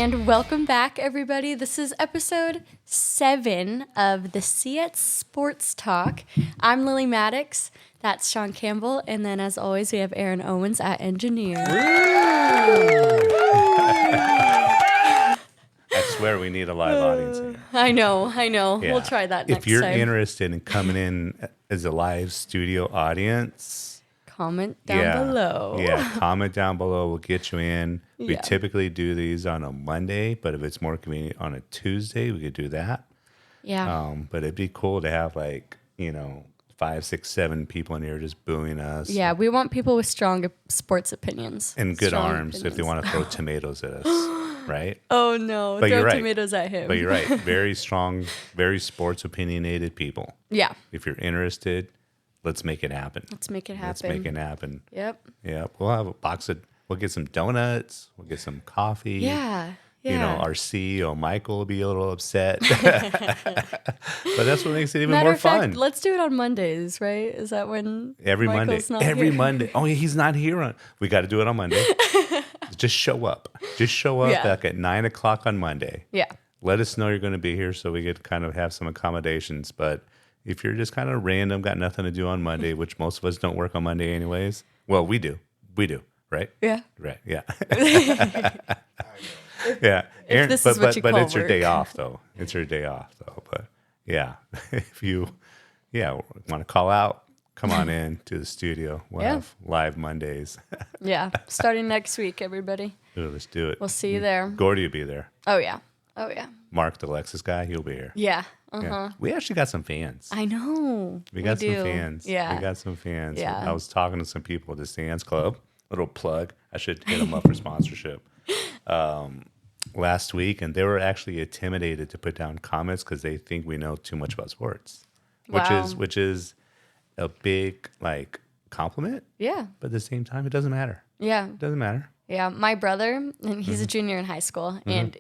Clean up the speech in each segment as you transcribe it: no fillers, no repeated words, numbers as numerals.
And welcome back, everybody. This is episode 7 of the CS Sports Talk. I'm Lily Maddox. That's Sean Campbell. And then, as always, we have Aaron Owens at Engineer. I swear we need a live audience here. I know. Yeah. We'll try that next time. If you're interested in coming in as a live studio audience, comment down below. Yeah, comment down below. We'll get you in. We Yeah. typically do these on a Monday, but if it's more convenient on a Tuesday, we could do that. Yeah. But it'd be cool to have 5, 6, 7 people in here just booing us. Yeah, we want people with strong sports opinions. And good Strong arms if they opinions. want to throw tomatoes at us, right? Oh, no. But Throw you're right. tomatoes at him. But you're right. Very strong, very sports opinionated people. Yeah. If you're interested, let's make it happen. Let's make it happen. Let's make it happen. Yep. Yeah. We'll have a box of, we'll get some donuts. We'll get some coffee. Yeah. You know, our CEO, Michael, will be a little upset. But that's what makes it even Matter more of fact, fun. let's do it on Mondays, right? Is that when Every Michael's Monday. not Every here? Monday. Oh, yeah, he's not here. We got to do it on Monday. Just show up. Just show up Yeah. at 9 o'clock on Monday. Yeah. Let us know you're going to be here so we could kind of have some accommodations. But if you're just kind of random, got nothing to do on Monday, which most of us don't work on Monday anyways. Well, we do. We do, right? Yeah. Right. Yeah. Yeah. Aaron, this is what you but call it's your work. day off though. It's your day off though. But yeah, if you want to call out, come on in to the studio. We'll Yeah. have live Mondays. Yeah. Starting next week, everybody. Ooh, let's do it. We'll see you there. Gordy will be there. Oh, yeah. Oh, yeah. Mark, the Lexus guy, he'll be here. Yeah. Yeah. We actually got some fans. I know. We got some do. fans. Yeah. We got some fans. Yeah. I was talking to some people at the Sands Club. Little plug. I should hit them up for sponsorship. Last week, and they were actually intimidated to put down comments because they think we know too much about sports, Wow. which is a big compliment. Yeah. But at the same time, it doesn't matter. Yeah. It doesn't matter. Yeah, my brother, and Mm-hmm. he's a junior in high school, and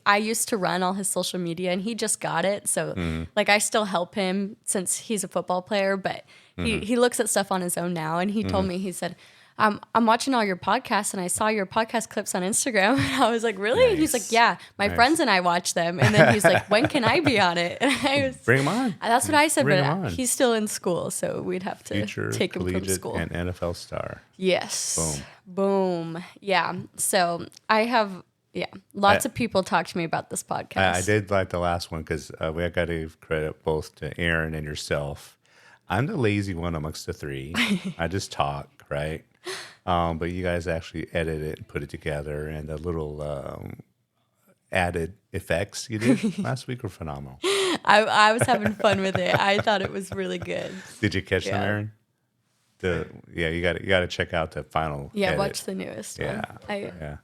I used to run all his social media, and he just got it. So, Mm-hmm. I still help him since he's a football player, but Mm-hmm. he looks at stuff on his own now. And he told me, he said, I'm watching all your podcasts, and I saw your podcast clips on Instagram. And I was like, really? And he's Nice. like, yeah, my Nice. friends and I watch them. And then he's like, when can I be on it? And I was, Bring them on. that's what I said, Bring but 'em on. he's still in school, so we'd have to Future take him from collegiate school. and NFL star. Yes. Boom. Yeah. So I have, lots of people talk to me about this podcast. I did like the last one because we got to give credit both to Aaron and yourself. I'm the lazy one amongst the three. I just talk, right? But you guys actually edit it and put it together, and the little added effects you did last week were phenomenal. I was having fun with it. I thought it was really good. Did you catch them, Yeah. Aaron? You got to check out the final. Yeah. edit. Watch the newest one. Yeah.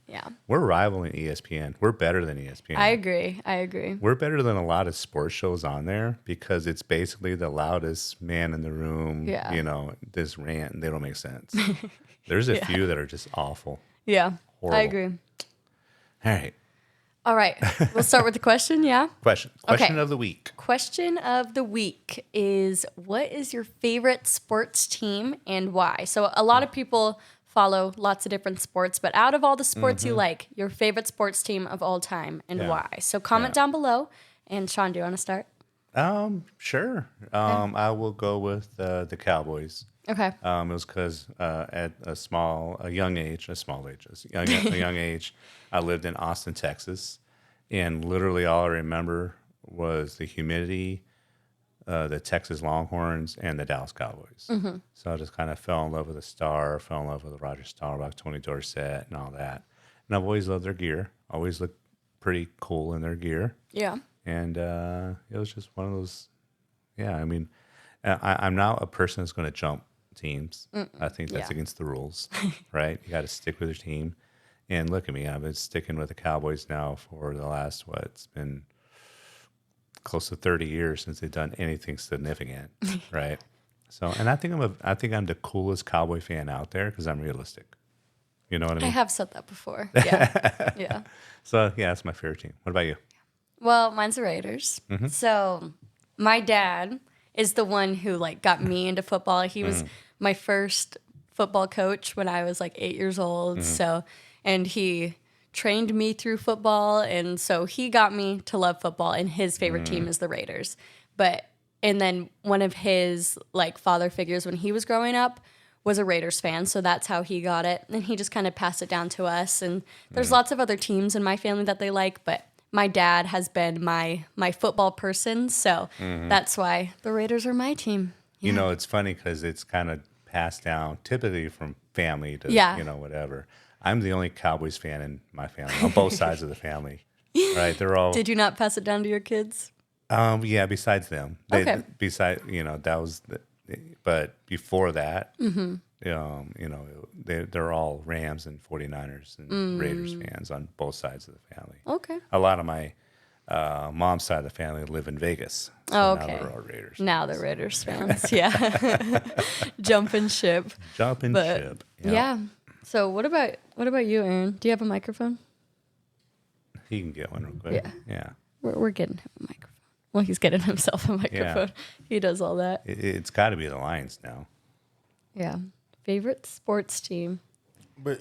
We're rivaling ESPN. We're better than ESPN. I agree. We're better than a lot of sports shows on there because it's basically the loudest man in the room. Yeah. You know, this rant, they don't make sense. There's a few that are just awful. Yeah. Horrible. I agree. All right. All right. We'll start with the question. Yeah. Question of the week. Question of the week is, what is your favorite sports team and why? So a lot of people follow lots of different sports, but out of all the sports you like, your favorite sports team of all time and Yeah. why? So comment down below. And Sean, do you want to start? Sure. I will go with the Cowboys. Okay. It was because at a young age, I lived in Austin, Texas, and literally all I remember was the humidity, the Texas Longhorns, and the Dallas Cowboys. Mm-hmm. So I just kind of fell in love with the Star, fell in love with the Roger Staubach, Tony Dorsett, and all that. And I've always loved their gear. Always looked pretty cool in their gear. Yeah. And it was just one of those. Yeah, I mean, I'm not a person that's going to jump teams. I think that's against the rules, right? You got to stick with your team. And look at me, I've been sticking with the Cowboys now for the last, it's been close to 30 years since they've done anything significant, right? So, and I think I'm the coolest Cowboy fan out there because I'm realistic. You know what I mean? I have said that before. Yeah. Yeah. So, yeah, that's my favorite team. What about you? Well, mine's the Raiders. Mm-hmm. So my dad is the one who got me into football. He was my first football coach when I was 8 years old. So, and he trained me through football, and so he got me to love football, and his favorite team is the Raiders. And then one of his like father figures when he was growing up was a Raiders fan, so that's how he got it. And he just kind of passed it down to us. And there's lots of other teams in my family that they like, but my dad has been my football person, so that's why the Raiders are my team. Yeah. You know, it's funny because it's kind of passed down typically from family to, whatever. I'm the only Cowboys fan in my family, on both sides of the family, right? They're all... Did you not pass it down to your kids? Yeah, besides them. Okay. That was... But before that, they're all Rams and 49ers and Raiders fans on both sides of the family. Okay. A lot of my mom's side of the family live in Vegas. So okay. Now they're all Raiders. Now they're Raiders fans, yeah. Jumping ship. Ship. Yeah. So what about you, Aaron? Do you have a microphone? He can get one real quick. Yeah. We're getting him a microphone. Well, he's getting himself a microphone. Yeah. He does all that. It's got to be the Lions now. Yeah. Favorite sports team? But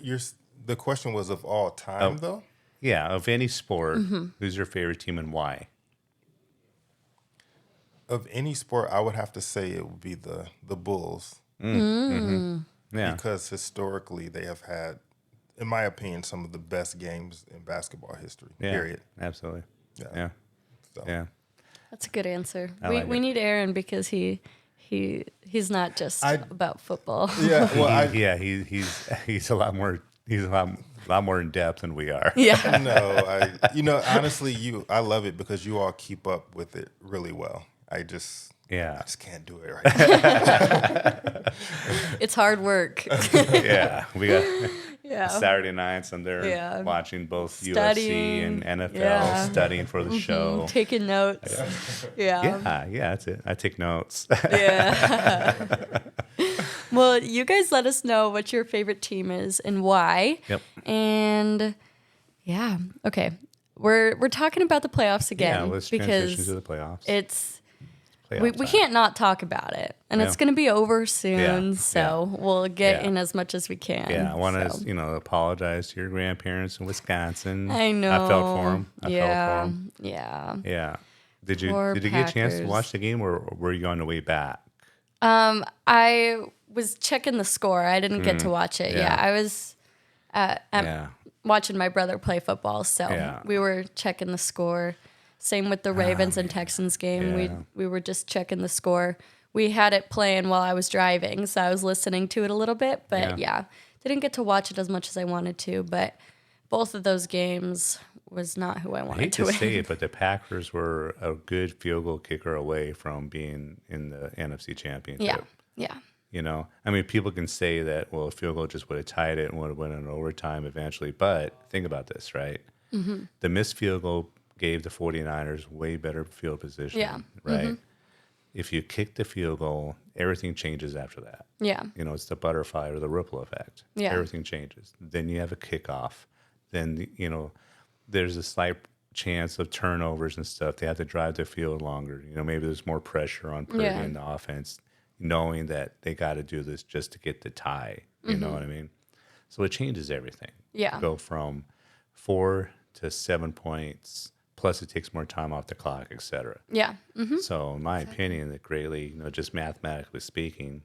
the question was of all time, though? Yeah, of any sport, who's your favorite team and why? Of any sport, I would have to say it would be the Bulls. Yeah. Because historically, they have had, in my opinion, some of the best games in basketball history, period. Absolutely. Yeah. So. Yeah. That's a good answer. We need Aaron because he's not just about football. Yeah, well, he's a lot more. He's a lot more in depth than we are. Yeah. No, honestly, I love it because you all keep up with it really well. I just can't do it right now. It's hard work. Yeah, we got Saturday nights, and they're watching both UFC and NFL, studying for the show, taking notes. Yeah, that's it. I take notes. Yeah. Well, you guys let us know what your favorite team is and why. Yep. And okay, we're talking about the playoffs again. Yeah, let's transition to the playoffs. It's we can't not talk about it, and it's going to be over soon. We'll get in as much as we can. Yeah, I want to apologize to your grandparents in Wisconsin. I know. I felt for them. Yeah. Did you get a chance to watch the game, or were you on the way back? I was checking the score. I didn't get to watch it. Yeah, I was watching my brother play football, so we were checking the score. Same with the Ravens and Texans game. Yeah. We were just checking the score. We had it playing while I was driving, so I was listening to it a little bit. But didn't get to watch it as much as I wanted to. But both of those games was not who I wanted to win. I hate to say it, but the Packers were a good field goal kicker away from being in the NFC Championship. Yeah. I mean, people can say that, well, a field goal just would have tied it and would have went in overtime eventually. But think about this, right? Mm-hmm. The missed field goal gave the 49ers way better field position, right? Mm-hmm. If you kick the field goal, everything changes after that. Yeah. It's the butterfly or the ripple effect. Yeah. Everything changes. Then you have a kickoff. Then, there's a slight chance of turnovers and stuff. They have to drive the field longer. Maybe there's more pressure on Purdy and the offense, knowing that they got to do this just to get the tie. You know what I mean? So it changes everything. Yeah. Go from 4 to 7 points, plus it takes more time off the clock, et cetera. Yeah. Mm-hmm. So in my opinion, it greatly, just mathematically speaking,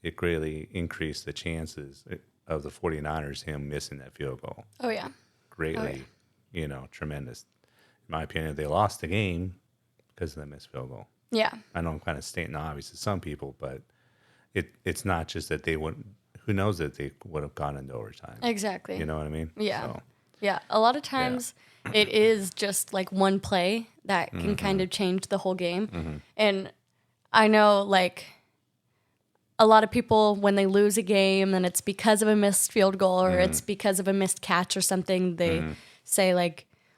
it greatly increased the chances of the 49ers, him missing that field goal. Oh, yeah. Greatly, tremendous. In my opinion, they lost the game because of the missed field goal. Yeah. I know I'm kind of stating the obvious to some people, but it's not just that they wouldn't, who knows that they would have gone into overtime. Exactly. You know what I mean? Yeah. So, yeah. A lot of times it is just like one play that can kind of change the whole game. Mm-hmm. And I know a lot of people, when they lose a game, and it's because of a missed field goal or it's because of a missed catch or something, they say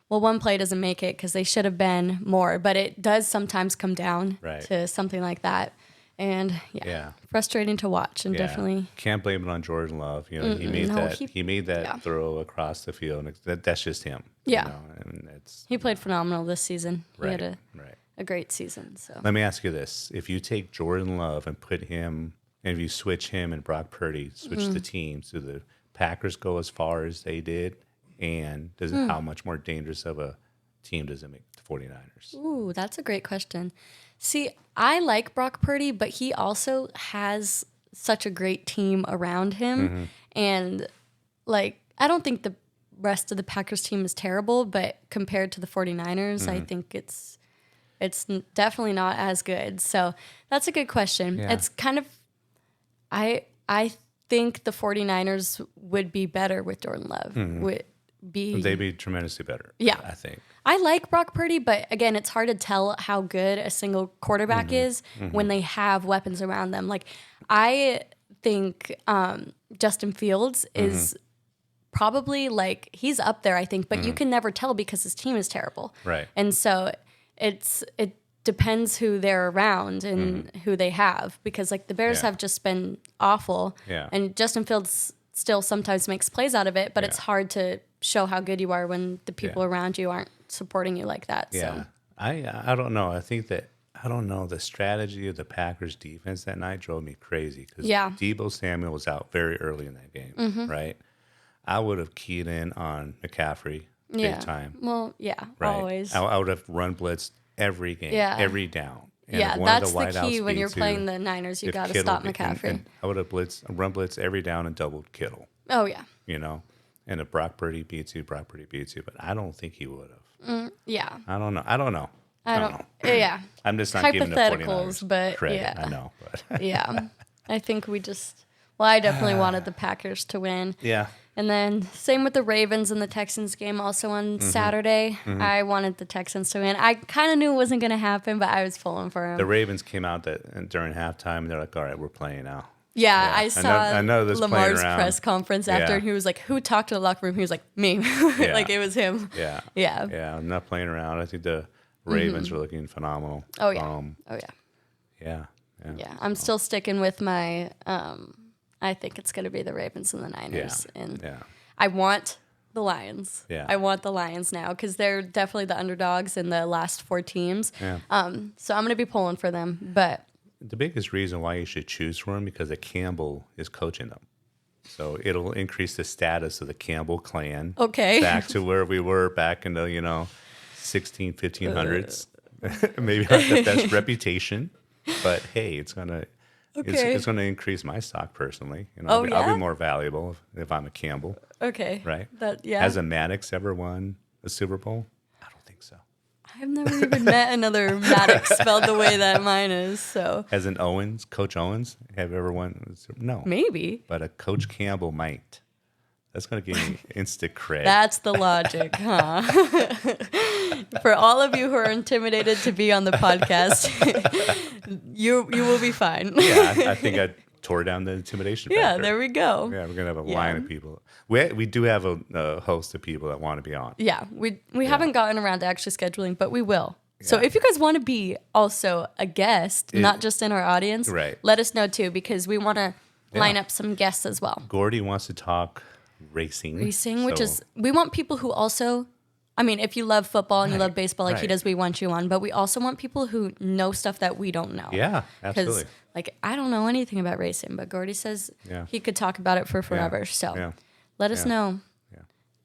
well, one play doesn't make it because they should have been more. But it does sometimes come down to something like that. And frustrating to watch, and definitely can't blame it on Jordan Love. He made that throw across the field, and that's just him. Yeah, and he played phenomenal this season. Right, he had a great season. So let me ask you this: if you take Jordan Love and put him, and if you switch him and Brock Purdy, switch the teams, do the Packers go as far as they did And how much more dangerous of a team does it make the 49ers? Ooh, that's a great question. See, I like Brock Purdy, but he also has such a great team around him. And, like, I don't think the rest of the Packers team is terrible, but compared to the 49ers, I think it's definitely not as good. So that's a good question. Yeah. It's kind of, I think the 49ers would be better with Jordan Love. They'd be tremendously better. Yeah. I think. I like Brock Purdy, but again, it's hard to tell how good a single quarterback is when they have weapons around them. Like, I think Justin Fields is probably, like, he's up there, I think, but you can never tell because his team is terrible. Right. And so it depends who they're around and who they have, because, like, the Bears have just been awful. Yeah. And Justin Fields still sometimes makes plays out of it, but it's hard to show how good you are when the people around you aren't supporting you like that. Yeah. So. I don't know. I don't know. The strategy of the Packers defense that night drove me crazy because Deebo Samuel was out very early in that game, right? I would have keyed in on McCaffrey big time. Well, right? always. I would have run blitz every game, every down. And that's the key when you're playing the Niners. You got to stop McCaffrey. And I would have run blitz every down and doubled Kittle. Oh, yeah. You know? And if Brock Purdy beats you, Brock Purdy beats you. But I don't think he would have. Yeah. I don't know. I don't know. Yeah. I'm just not giving the 49ers hypotheticals, but credit. I know. But yeah. I think I definitely wanted the Packers to win. Yeah. And then same with the Ravens and the Texans game also on Saturday. I wanted the Texans to win. I kind of knew it wasn't going to happen, but I was pulling for them. The Ravens came out during halftime. They're like, all right, we're playing now. Yeah, I saw I know this Lamar's press conference after, and he was like, who talked to the locker room? He was like, me. Like, it was him. Yeah. Yeah. Yeah, I'm not playing around. I think the Ravens were looking phenomenal. Oh, yeah. Yeah. Yeah, I'm still sticking with my, I think it's going to be the Ravens and the Niners. Yeah. And I want the Lions. Yeah. I want the Lions now because they're definitely the underdogs in the last 4 teams. Yeah. So I'm going to be pulling for them. But the biggest reason why you should choose for them because Campbell is coaching them. So it'll increase the status of the Campbell clan. Okay. Back to where we were back in the, 1500s. Maybe not the best reputation, but hey, it's gonna increase my stock personally. I'll be more valuable if I'm a Campbell. Okay. Right? Has a Maddox ever won a Super Bowl? I don't think so. I've never even met another Maddox spelled the way that mine is. So as an Coach Owens, have you ever won? No. Maybe. But a Coach Campbell might. That's going to give me instant cred. That's the logic, huh? For all of you who are intimidated to be on the podcast, you will be fine. Yeah, I think I tore down the intimidation factor. Yeah, there we go. Yeah, we're going to have a line of people. We do have a host of people that want to be on. Yeah, we haven't gotten around to actually scheduling, but we will. So if you guys want to be also a guest, not just in our audience, let us know too, because we want to line up some guests as well. Gordy wants to talk racing, which is, we want people who also, I mean, if you love football and you love baseball like he does, we want you on, but we also want people who know stuff that we don't know. Yeah, absolutely. Because, I don't know anything about racing, but Gordy says he could talk about it for forever. Yeah. So let us know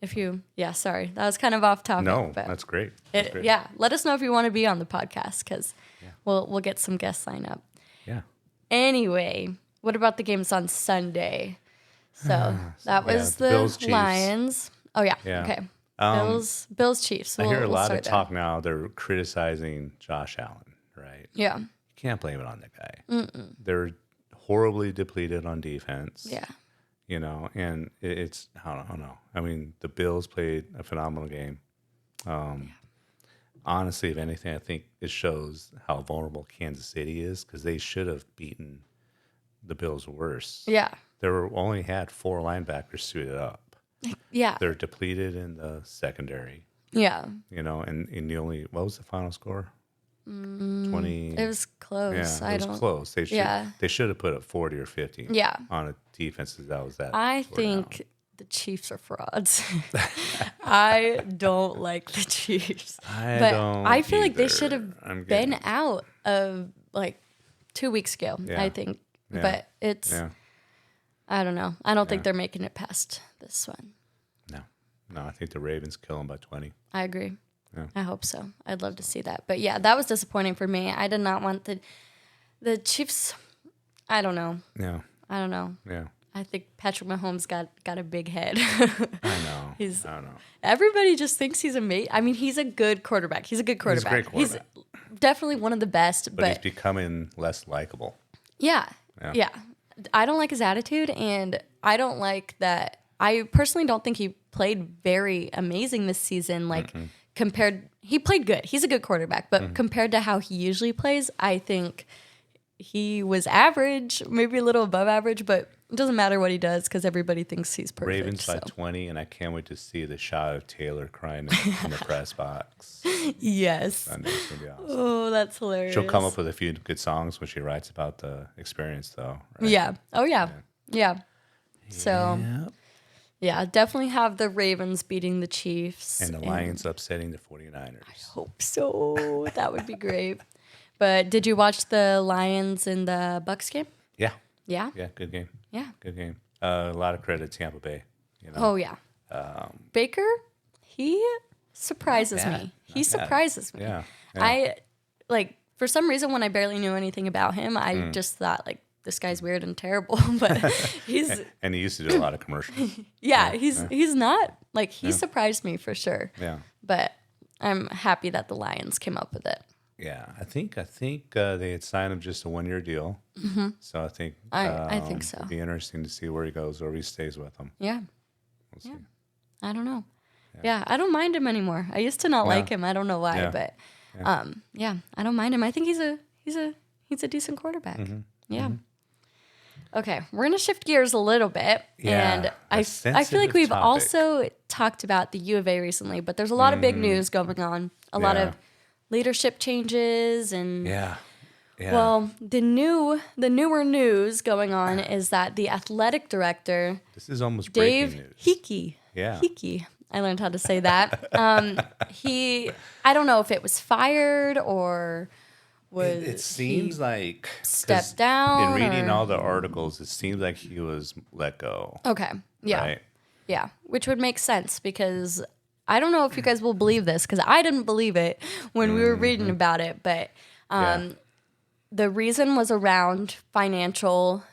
if you, sorry, that was kind of off topic. No, but that's great. Yeah, let us know if you want to be on the podcast, because we'll get some guests lined up. Yeah. Anyway, what about the games on Sunday? So that was the Bills, Lions. Oh, yeah. Okay. Bills, Chiefs. I hear a lot of talk now. They're criticizing Josh Allen, right? Yeah. You can't blame it on the guy. They're horribly depleted on defense. Yeah. And it's, I don't know. I mean, the Bills played a phenomenal game. Honestly, if anything, I think it shows how vulnerable Kansas City is, because they should have beaten the Bills worse. Yeah. They only had 4 linebackers suited up. Yeah. They're depleted in the secondary. Yeah. And the only, what was the final score? 20. It was close. Yeah, it was close. They should have put up 40 or 50 on a defense that was that. I think the Chiefs are frauds. I don't like the Chiefs. I feel like they should have been out of 2 weeks ago, I think. Yeah. But it's, I don't know. I don't think they're making it past this one. No. No, I think the Ravens kill them by 20. I agree. Yeah. I hope so. I'd love to see that. But yeah, that was disappointing for me. I did not want the Chiefs. I don't know. Yeah. I don't know. Yeah. I think Patrick Mahomes got a big head. I know. I don't know. Everybody just thinks he's amazing. I mean, he's a good quarterback. He's a good quarterback. He's a great quarterback. He's definitely one of the best. But he's becoming less likable. Yeah. I don't like his attitude, and I don't like that. I personally don't think he played very amazing this season. Like he played good. He's a good quarterback, but compared to how he usually plays, I think he was average, maybe a little above average, but it doesn't matter what he does because everybody thinks he's perfect. Ravens by 20, and I can't wait to see the shot of Taylor crying in the press box. Yes. I know it's going to be awesome. Oh, that's hilarious. She'll come up with a few good songs when she writes about the experience, though. Right? Yeah. Oh, yeah. So, yeah, definitely have the Ravens beating the Chiefs. And the Lions upsetting the 49ers. I hope so. That would be great. But did you watch the Lions and the Bucks game? Yeah. Yeah? Yeah, good game. Yeah. Good game. A lot of credit to Tampa Bay. You know? Oh, yeah. Baker, he surprises me. He surprises me. Yeah. For some reason, when I barely knew anything about him, I just thought, like, this guy's weird and terrible. But he's... and he used to do a lot of commercials. He's not... Like, he surprised me for sure. Yeah. But I'm happy that the Lions came up with it. Yeah, I think they had signed him just a 1-year deal. Mm-hmm. So I think so. It'd be interesting to see where he goes or if he stays with them. Yeah. We'll see. I don't know. Yeah, I don't mind him anymore. I used to not like him. I don't know why, but I don't mind him. I think he's a decent quarterback. Mm-hmm. Yeah. Mm-hmm. Okay, we're gonna shift gears a little bit, and I feel like we've also talked about the U of A recently, but there's a lot of big news going on. A lot of leadership changes and well, the newer news going on is that the athletic director, this is almost breaking news. Heeke, Heeke, I learned how to say that. I don't know if it was fired or was it seems like stepped down. In reading all the articles, it seems like he was let go. Okay, yeah, right? Yeah, which would make sense because I don't know if you guys will believe this because I didn't believe it when we were reading about it, but the reason was around financial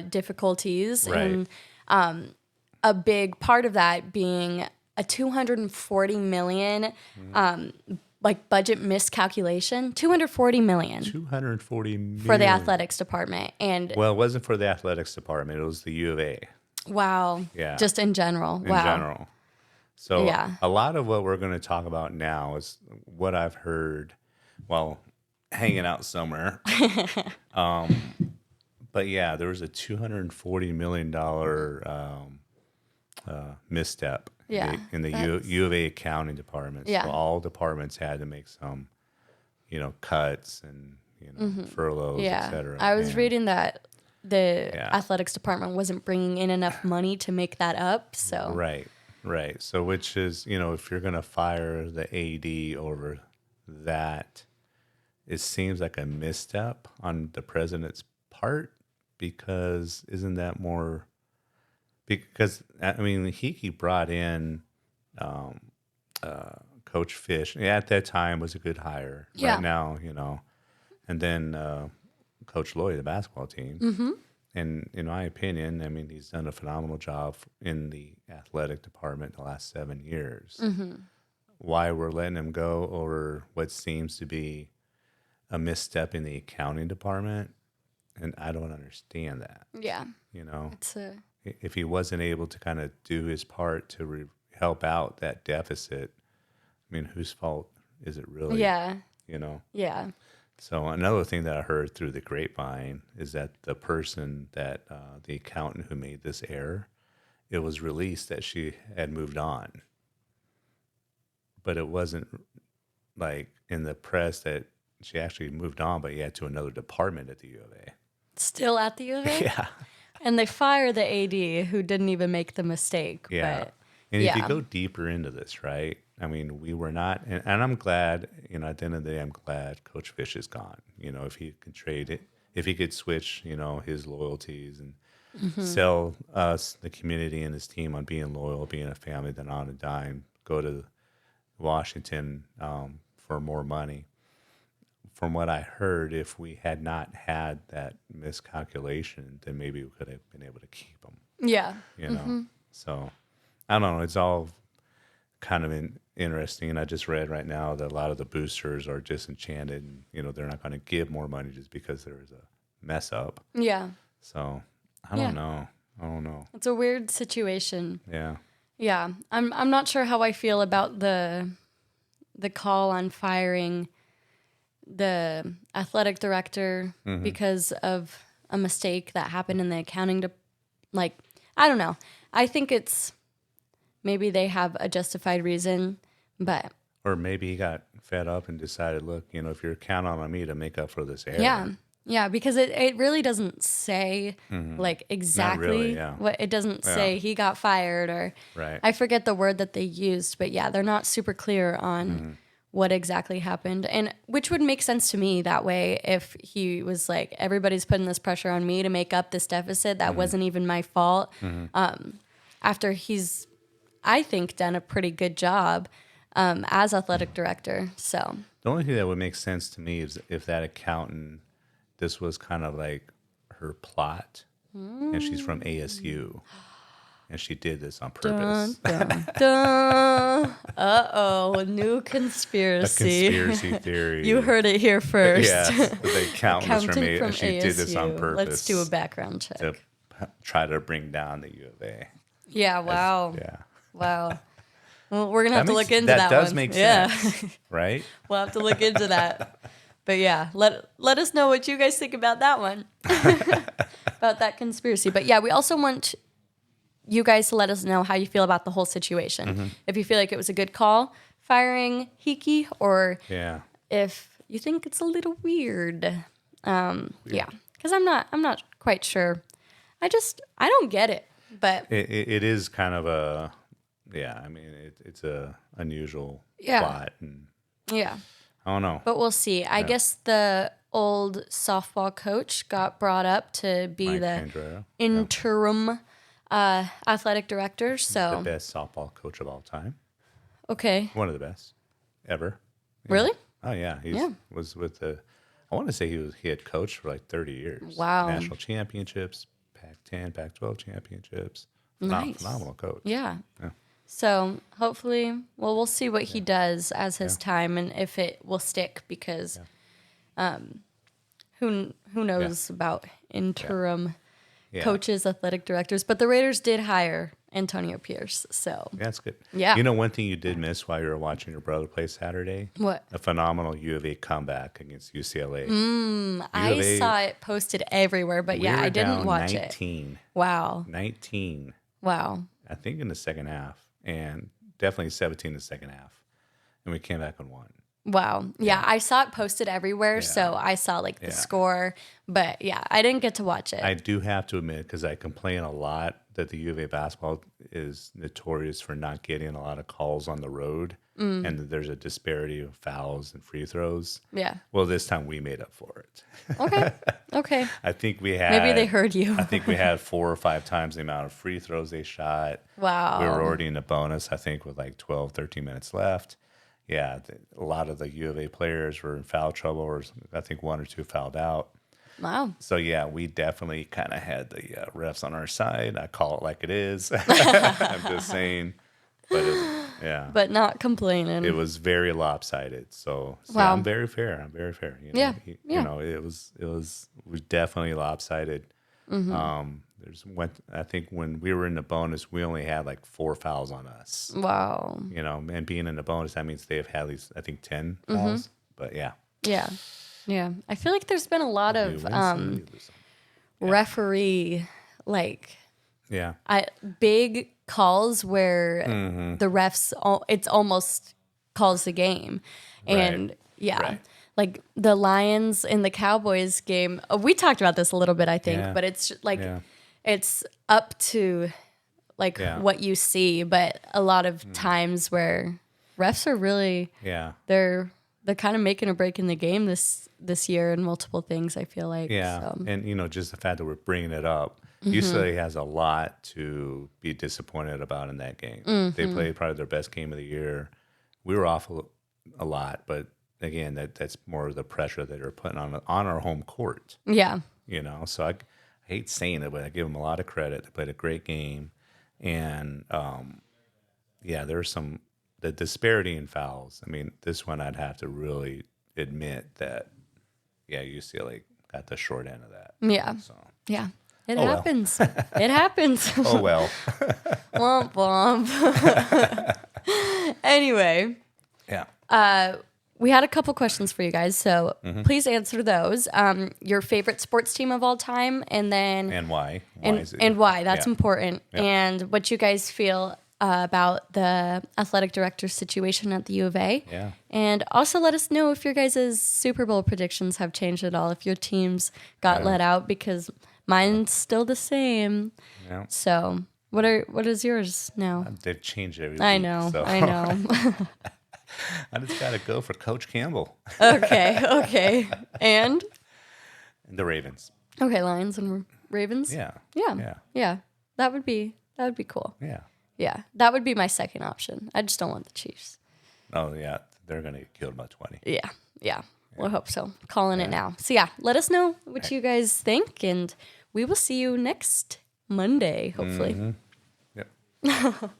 difficulties and a big part of that being a $240 million budget miscalculation. $240 million for the athletics department, and well, it wasn't for the athletics department; it was the U of A. Wow. Yeah. Just in general. In general. So a lot of what we're going to talk about now is what I've heard while hanging out somewhere. But yeah, there was a $240 million misstep in the U of A accounting department. Yeah. So all departments had to make some, cuts and, furloughs, et cetera. I was reading that the athletics department wasn't bringing in enough money to make that up. So Right. So which is, if you're going to fire the AD over that, it seems like a misstep on the president's part because isn't that more because Heeke brought in Coach Fish. At that time was a good hire. Yeah. Right now, and then Coach Lloyd, the basketball team. Mm-hmm. And in my opinion, he's done a phenomenal job in the athletic department the last 7 years. Mm-hmm. Why we're letting him go over what seems to be a misstep in the accounting department, and I don't understand that. Yeah. If he wasn't able to kind of do his part to help out that deficit, whose fault is it really? Yeah. Yeah. So another thing that I heard through the grapevine is that the person that the accountant who made this error, it was released that she had moved on. But it wasn't like in the press that she actually moved on, but to another department at the U of A. Still at the U of A? Yeah. And they fire the AD who didn't even make the mistake. Yeah. But, and if you go deeper into this, right? We were not, and I'm glad, at the end of the day, I'm glad Coach Fish is gone. If he could trade it, if he could switch, his loyalties and sell us, the community and his team, on being loyal, being a family, then on a dime, go to Washington for more money. From what I heard, if we had not had that miscalculation, then maybe we could have been able to keep him. Yeah. You know, so I don't know. It's all kind of interesting. And I just read right now that a lot of the boosters are disenchanted, and they're not going to give more money just because there was a mess up. Yeah. So I don't know. It's a weird situation. Yeah. Yeah. I'm not sure how I feel about the call on firing the athletic director because of a mistake that happened in the accounting. I don't know. I think it's maybe they have a justified reason, but... Or maybe he got fed up and decided, look, if you're counting on me to make up for this error. Yeah. Yeah, because it really doesn't say exactly really, what it doesn't say he got fired or right. I forget the word that they used, but yeah, they're not super clear on what exactly happened, and which would make sense to me that way if he was like, everybody's putting this pressure on me to make up this deficit that wasn't even my fault. After he's, I think, done a pretty good job as athletic director. So the only thing that would make sense to me is if that accountant, this was kind of like her plot, and she's from ASU. And she did this on purpose. Dun, dun, dun. Uh-oh, new conspiracy. A conspiracy theory. You heard it here first. Yes, the accountant from ASU. She did this on purpose. Let's do a background check. To try to bring down the U of A. Yeah, wow. Yeah. Wow. Well, we're going to have to look into that one. That does make sense, right? We'll have to look into that. But yeah, let us know what you guys think about that one. About that conspiracy. But yeah, we also want you guys to let us know how you feel about the whole situation. If you feel like it was a good call firing Heeke, or if you think it's a little weird. Yeah, because I'm not quite sure. I don't get it. But it is kind of a I mean it's a unusual plot, and I don't know. But we'll see. I guess the old softball coach got brought up to be Mike the Andrea. interim athletic director. So the best softball coach of all time. Okay. One of the best ever. Really? Oh yeah. He was with the. I want to say he had coached for like 30 years. Wow. National championships, Pac-10, Pac-12 championships. Nice. Phenomenal coach. Yeah. So hopefully, we'll see what he does as his time and if it will stick, because who knows about interim coaches, athletic directors. But the Raiders did hire Antonio Pierce, so that's good. Yeah. One thing you did miss while you were watching your brother play Saturday? What? A phenomenal U of A comeback against UCLA. I saw it posted everywhere, but I didn't watch 19. it. Wow. 19. Wow. I think in the second half, and definitely 17 in the second half. And we came back and won. Wow. Yeah, I saw it posted everywhere, so I saw the score. But I didn't get to watch it. I do have to admit, because I complain a lot that the U of A basketball is notorious for not getting a lot of calls on the road, and that there's a disparity of fouls and free throws. Yeah. Well, this time we made up for it. Okay. I think we had... Maybe they heard you. I think we had 4 or 5 times the amount of free throws they shot. Wow. We were already in the bonus, I think, with 12, 13 minutes left. Yeah, a lot of the U of A players were in foul trouble, or I think 1 or 2 fouled out. Wow. So, we definitely kind of had the refs on our side. I call it like it is. I'm just saying. But But not complaining. it was very lopsided. So Wow. I'm very fair. It was definitely lopsided. I think when we were in the bonus, we only had 4 fouls on us. Wow. And being in the bonus, that means they have had at least, I think, 10 fouls. But Yeah. I feel like there's been a lot of referee big calls where the refs it's almost calls the game. And like the Lions and the Cowboys game, we talked about this a little bit, I think, but it's it's up to what you see, but a lot of times where refs are really they're kind of making a break in the game this year in multiple things, I feel like. And just the fact that we're bringing it up, UCLA has a lot to be disappointed about in that game. They played probably their best game of the year. We were off a lot, but again, that's more of the pressure that they're putting on our home court. Yeah. So I hate saying it, but I give them a lot of credit. They played a great game, and there's the disparity in fouls. I mean, this one I'd have to really admit that, UCLA got the short end of that. Yeah. So. Yeah. It happens. Well. It happens. Oh, well. Womp womp. Anyway. Yeah. We had a couple questions for you guys, so please answer those. Your favorite sports team of all time, and then... And why. And why. That's important. Yeah. And what you guys feel about the athletic director's situation at the U of A. Yeah. And also let us know if your guys' Super Bowl predictions have changed at all, if your teams got let out, because mine's still the same. Yeah. So what is yours now? They've changed everything. I know. I just got to go for Coach Campbell. Okay. And? The Ravens. Okay, Lions and Ravens? Yeah. That would be cool. Yeah. Yeah, that would be my second option. I just don't want the Chiefs. Oh, yeah. They're going to get killed by 20. Yeah. We'll hope so. Calling it now. So, let us know what you guys think, and we will see you next Monday, hopefully. Yep.